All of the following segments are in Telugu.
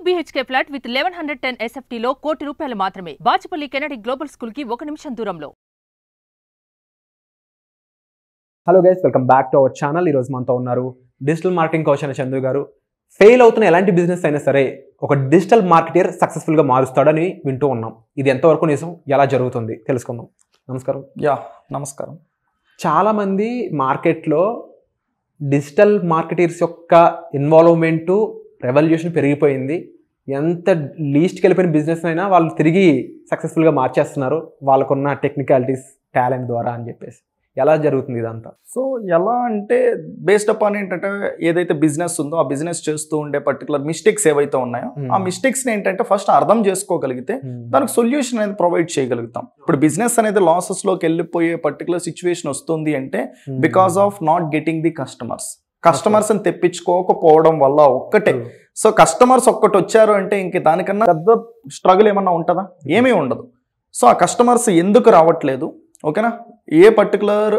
BHK ఫ్లాట్ విత్ 1110 SFT లో ₹1 కోటి మాత్రమే. బాచుపల్లి కెనడి గ్లోబల్ స్కూల్ కి 1 నిమిషం దూరంలో. Hello guys, welcome back to our channel. ఈరోజు మనతో ఉన్నారు డిజిటల్ మార్కెటింగ్ కోచ్ అయిన చందు గారు. ఫెయిల్ అవుతున్న ఎలాంటి బిజినెస్ అయినా సరే ఒక డిజిటల్ మార్కెటర్ సక్సెస్ఫుల్గా మారుస్తాడని వింటూ ఉన్నాం. ఇది ఎంతవరకు నిజం, ఎలా జరుగుతుంది తెలుసుకుందాం. నమస్కారం. నమస్కారం. చాలామంది మార్కెట్లో డిజిటల్ మార్కెటర్స్ యొక్క ఇన్వాల్వ్మెంటు రెవల్యూషన్ పెరిగిపోయింది. ఎంత లీస్ట్కి వెళ్ళిపోయిన బిజినెస్ అయినా వాళ్ళు తిరిగి సక్సెస్ఫుల్గా మార్చేస్తున్నారు వాళ్ళకున్న టెక్నికాలిటీస్, టాలెంట్ ద్వారా అని చెప్పేసి. ఎలా జరుగుతుంది ఇదంతా? సో ఎలా అంటే బేస్డ్ అపాన్ ఏంటంటే ఏదైతే బిజినెస్ ఉందో ఆ బిజినెస్ చేస్తూ ఉండే పర్టికులర్ మిస్టేక్స్ ఏవైతే ఉన్నాయో ఆ మిస్టేక్స్ని ఏంటంటే ఫస్ట్ అర్థం చేసుకోగలిగితే దానికి సొల్యూషన్ అనేది ప్రొవైడ్ చేయగలుగుతాం. ఇప్పుడు బిజినెస్ అనేది లాసెస్లోకి వెళ్ళిపోయే పర్టికులర్ సిచ్యువేషన్ వస్తుంది అంటే because of not getting the customers అని తెప్పించుకోకపోవడం వల్ల ఒక్కటే. సో కస్టమర్స్ ఒక్కటి వచ్చారు అంటే ఇంక దానికన్నా పెద్ద స్ట్రగుల్ ఏమన్నా ఉంటుందా? ఏమీ ఉండదు. సో ఆ కస్టమర్స్ ఎందుకు రావట్లేదు, ఓకేనా, ఏ పర్టికులర్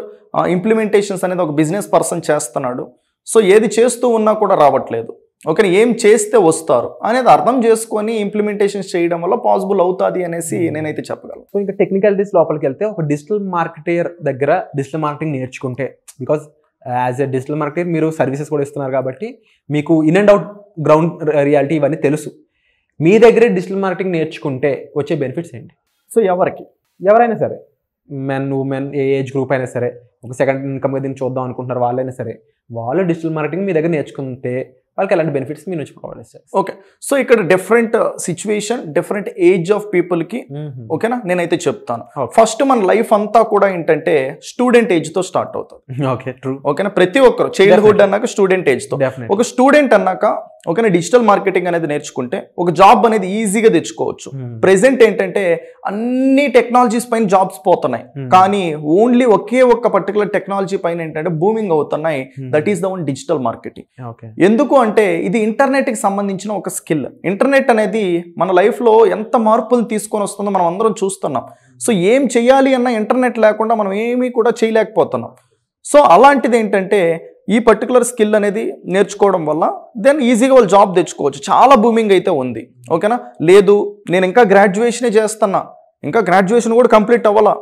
ఇంప్లిమెంటేషన్స్ అనేది ఒక బిజినెస్ పర్సన్ చేస్తున్నాడు, సో ఏది చేస్తూ ఉన్నా కూడా రావట్లేదు, ఓకేనా, ఏం చేస్తే వస్తారు అనేది అర్థం చేసుకొని ఇంప్లిమెంటేషన్స్ చేయడం వల్ల పాసిబుల్ అవుతుంది అనేసి నేనైతే చెప్పగలను. సో ఇంకా టెక్నికాలిటీస్ లోపలికి వెళ్తే ఒక డిజిటల్ మార్కెటర్ దగ్గర డిజిటల్ మార్కెటింగ్ నేర్చుకుంటే, because as a digital marketer మీరు సర్వీసెస్ కూడా ఇస్తున్నారు కాబట్టి మీకు in and out ground reality ఇవన్నీ తెలుసు. మీ దగ్గరే డిజిటల్ మార్కెటింగ్ నేర్చుకుంటే వచ్చే బెనిఫిట్స్ ఏంటి? సో ఎవరైనా సరే, మెన్ ఉమెన్ ఏ ఏజ్ గ్రూప్ అయినా సరే, ఒక సెకండ్ ఇన్కమ్ దీన్ని చూద్దాం అనుకుంటున్నారు వాళ్ళైనా సరే, వాళ్ళు డిజిటల్ మార్కెటింగ్ మీ దగ్గర నేర్చుకుంటే వాళ్ళకి ఎలాంటి బెనిఫిట్స్ మీ నుంచి ప్రొవైడ్ చేస్తారు? ఓకే, సో ఇక్కడ different situation, different age of పీపుల్కి, ఓకేనా, నేనైతే చెప్తాను. ఫస్ట్ మన లైఫ్ అంతా కూడా ఏంటంటే స్టూడెంట్ ఏజ్తో స్టార్ట్ అవుతుంది. Okay, true. ఓకేనా, ప్రతి ఒక్కరు చైల్డ్హుడ్ అన్నాక స్టూడెంట్ ఏజ్తో, ఒక స్టూడెంట్ అన్నాక ఓకేనా డిజిటల్ మార్కెటింగ్ అనేది నేర్చుకుంటే ఒక జాబ్ అనేది ఈజీగా తెచ్చుకోవచ్చు. ప్రెసెంట్ ఏంటంటే అన్ని టెక్నాలజీస్ పైన జాబ్స్ పోతున్నాయి, కానీ ఓన్లీ ఒకే ఒక్క పర్టికులర్ టెక్నాలజీ పైన ఏంటంటే బూమింగ్ అవుతున్నాయి. That is the one digital marketing. ఎందుకు అంటే ఇది ఇంటర్నెట్కి సంబంధించిన ఒక స్కిల్. ఇంటర్నెట్ అనేది మన లైఫ్లో ఎంత మార్పులు తీసుకొని వస్తుందో మనం అందరం చూస్తున్నాం. సో ఏం చేయాలి అన్న ఇంటర్నెట్ లేకుండా మనం ఏమీ కూడా చేయలేకపోతున్నాం. సో అలాంటిది ఏంటంటే ఈ పర్టికులర్ స్కిల్ అనేది నేర్చుకోవడం వల్ల దెన్ ఈజీగా వాళ్ళు జాబ్ తెచ్చుకోవచ్చు. చాలా బూమింగ్ అయితే ఉంది, ఓకేనా. లేదు నేను ఇంకా గ్రాడ్యుయేషనే చేస్తున్నా, ఇంకా గ్రాడ్యుయేషన్ కూడా కంప్లీట్ అవ్వాలా,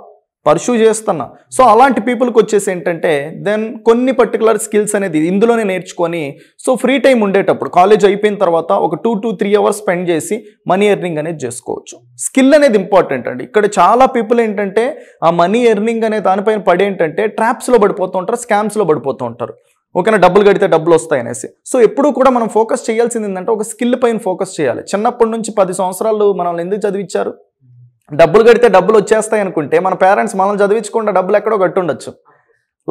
పర్సూ చేస్తున్నా, సో అలాంటి పీపుల్కి వచ్చేసి ఏంటంటే దెన్ కొన్ని పర్టికులర్ స్కిల్స్ అనేది ఇందులోనే నేర్చుకొని సో ఫ్రీ టైం ఉండేటప్పుడు కాలేజ్ అయిపోయిన తర్వాత ఒక 2 to 3 hours స్పెండ్ చేసి మనీ ఎర్నింగ్ అనేది చేసుకోవచ్చు. స్కిల్ అనేది ఇంపార్టెంట్ అండి. ఇక్కడ చాలా పీపుల్ ఏంటంటే ఆ మనీ ఎర్నింగ్ అనే దానిపైన పడేంటంటే ట్రాప్స్లో పడిపోతూ ఉంటారు, స్కామ్స్లో పడిపోతూ ఉంటారు, ఓకేనా, డబ్బులు కడితే డబ్బులు వస్తాయి అనేసి. సో ఎప్పుడు కూడా మనం ఫోకస్ చేయాల్సింది ఏంటంటే ఒక స్కిల్ పైన ఫోకస్ చేయాలి. చిన్నప్పటి నుంచి 10 సంవత్సరాలు మనల్ని ఎందుకు చదివించారు? డబ్బులు కడితే డబ్బులు వచ్చేస్తాయి అనుకుంటే మన పేరెంట్స్ మనల్ని చదివించకుండా డబ్బులు ఎక్కడో కట్టి ఉండొచ్చు,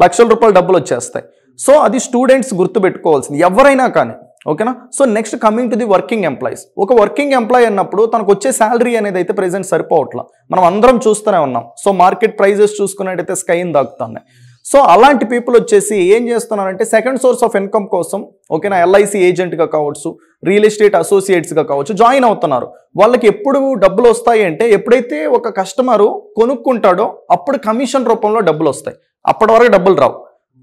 లక్షల రూపాయలు డబ్బులు వచ్చేస్తాయి. సో అది స్టూడెంట్స్ గుర్తుపెట్టుకోవాల్సింది ఎవరైనా కానీ, ఓకేనా. So next coming to the working employees. ఒక వర్కింగ్ ఎంప్లాయీ అన్నప్పుడు తనకు వచ్చే శాలరీ అనేది అయితే ప్రెసెంట్ సరిపోవట్లా, మనం అందరం చూస్తూనే ఉన్నాం. సో మార్కెట్ ప్రైజెస్ చూసుకున్నట్టయితే స్కైని దాక్కుతున్నాయి. సో అలాంటి పీపుల్ వచ్చేసి ఏం చేస్తున్నారంటే సెకండ్ సోర్స్ ఆఫ్ ఇన్కమ్ కోసం, ఓకేనా, LIC ఏజెంట్గా కావచ్చు, రియల్ ఎస్టేట్ అసోసియేట్స్గా కావచ్చు జాయిన్ అవుతున్నారు. వాళ్ళకి ఎప్పుడు డబ్బులు వస్తాయి అంటే ఎప్పుడైతే ఒక కస్టమరు కొనుక్కుంటాడో అప్పుడు కమిషన్ రూపంలో డబ్బులు వస్తాయి. అప్పటి వరకు డబ్బులు రావు.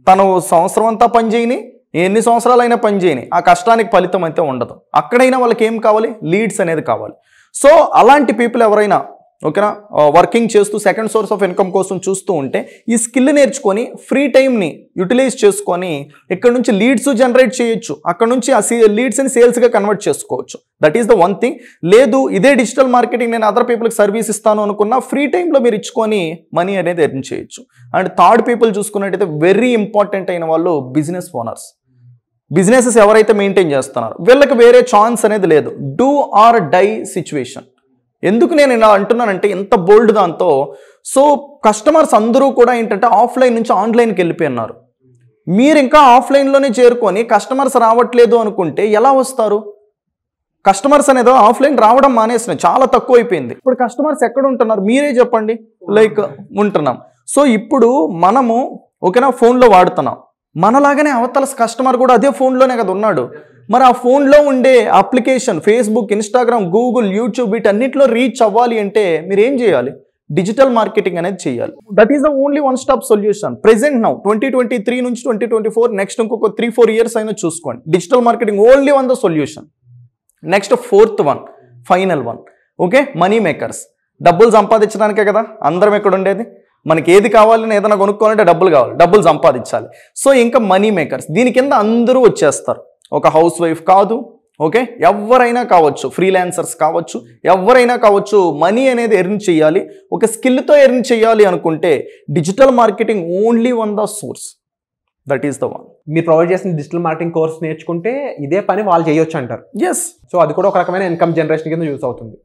తను సంవత్సరం అంతా పని చేయని, ఎన్ని సంవత్సరాలైనా పని చేయని, ఆ కష్టానికి ఫలితం అయితే ఉండదు. అక్కడైనా వాళ్ళకి ఏం కావాలి? లీడ్స్ అనేది కావాలి. సో అలాంటి పీపుల్ ఎవరైనా, ఓకేనా, వర్కింగ్ చేస్తూ సెకండ్ సోర్స్ ఆఫ్ ఇన్కమ్ కోసం చూస్తూ ఉంటే ఈ స్కిల్ నేర్చుకొని ఫ్రీ టైంని యూటిలైజ్ చేసుకొని ఇక్కడ నుంచి లీడ్స్ జనరేట్ చేయొచ్చు, అక్కడ నుంచి ఆ లీడ్స్ని సేల్స్గా కన్వర్ట్ చేసుకోవచ్చు. That is the one thing. లేదు ఇదే డిజిటల్ మార్కెటింగ్ నేను అదర్ పీపుల్కి సర్వీస్ ఇస్తాను అనుకున్నా ఫ్రీ టైంలో మీరు ఇచ్చుకొని మనీ అనేది ఎర్న్ చేయొచ్చు. అండ్ థర్డ్ పీపుల్ చూసుకున్నట్టయితే వెరీ ఇంపార్టెంట్ అయిన వాళ్ళు బిజినెస్ ఓనర్స్. బిజినెసెస్ ఎవరైతే మెయింటైన్ చేస్తున్నారో వీళ్ళకి వేరే ఛాన్స్ అనేది లేదు. Do or die situation. ఎందుకు నేను ఇలా అంటున్నానంటే ఇంత బోల్డ్ దాంతో, సో కస్టమర్స్ అందరూ కూడా ఏంటంటే ఆఫ్లైన్ నుంచి ఆన్లైన్కి వెళ్ళిపోయినారు. మీరు ఇంకా ఆఫ్లైన్లోనే చేరుకొని కస్టమర్స్ రావట్లేదు అనుకుంటే ఎలా వస్తారు? కస్టమర్స్ అనేది ఆఫ్లైన్ రావడం మానేసినాయి, చాలా తక్కువ అయిపోయింది. ఇప్పుడు కస్టమర్స్ ఎక్కడ ఉంటున్నారు మీరే చెప్పండి. లైక్ ఉంటున్నాం. సో ఇప్పుడు మనము, ఓకేనా, ఫోన్లో వాడుతున్నాం, మనలాగానే అవతల కస్టమర్ కూడా అదే ఫోన్లోనే కదా ఉన్నాడు. మరి ఆ ఫోన్లో ఉండే application Facebook, Instagram, Google, YouTube వీటన్నిటిలో రీచ్ అవ్వాలి అంటే మీరు ఏం చేయాలి? డిజిటల్ మార్కెటింగ్ అనేది చేయాలి. That is the only one stop solution. Present now 2023 నుంచి 2024 నెక్స్ట్ ఇంకొక 3-4 years అయినా చూసుకోండి. Digital marketing only one the solution. Next 4th one, final one, okay, money makers. డబ్బులు సంపాదించడానికే కదా అందరం ఎక్కడ ఉండేది. మనకి ఏది కావాలని ఏదైనా కొనుక్కోవాలంటే డబ్బులు కావాలి, డబ్బులు సంపాదించాలి. సో ఇంకా మనీ మేకర్స్, దీని కింద అందరూ వచ్చేస్తారు. ఒక హౌస్ వైఫ్ కాదు, ఓకే, ఎవరైనా కావచ్చు, ఫ్రీలాన్సర్స్ కావచ్చు, ఎవరైనా కావచ్చు. మనీ అనేది ఎర్న్ చేయాలి, ఒక స్కిల్తో ఎర్న్ చేయాలి అనుకుంటే digital marketing only one the source, that is the one. మీరు ప్రొవైడ్ చేసిన డిజిటల్ మార్కెటింగ్ కోర్స్ నేర్చుకుంటే ఇదే పని వాళ్ళు చేయొచ్చు అంటారు. ఎస్. సో అది కూడా ఒక రకమైన ఇన్కమ్ జనరేషన్ కింద యూస్ అవుతుంది.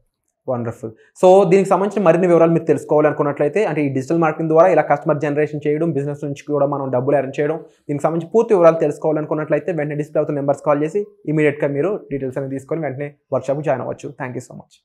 వండర్ఫుల్. సో దీనికి సంబంధించిన మరిన్ని వివరాలు మీరు తెలుసుకోవాలనుకున్నట్లయితే, అంటే ఈ డిజిటల్ మార్కెటింగ్ ద్వారా ఇలా కస్టమర్ జనరేషన్ చేయడం, బిజినెస్ నుంచి కూడా మనం డబ్బులు ఎర్న్ చేయడం, దీనికి సంబంధించి పూర్తి వివరాలు తెలుసుకోవాలనుకున్నట్లయితే వెంటనే డిస్ప్లే అవుతున్న నెంబర్స్ కాల్ చేసి ఇమీడియట్గా మీరు డీటెయిల్స్ అనేది తీసుకొని వెంటనే వర్క్షాప్కి జాయిన్ అవ్వచ్చు. Thank you so much.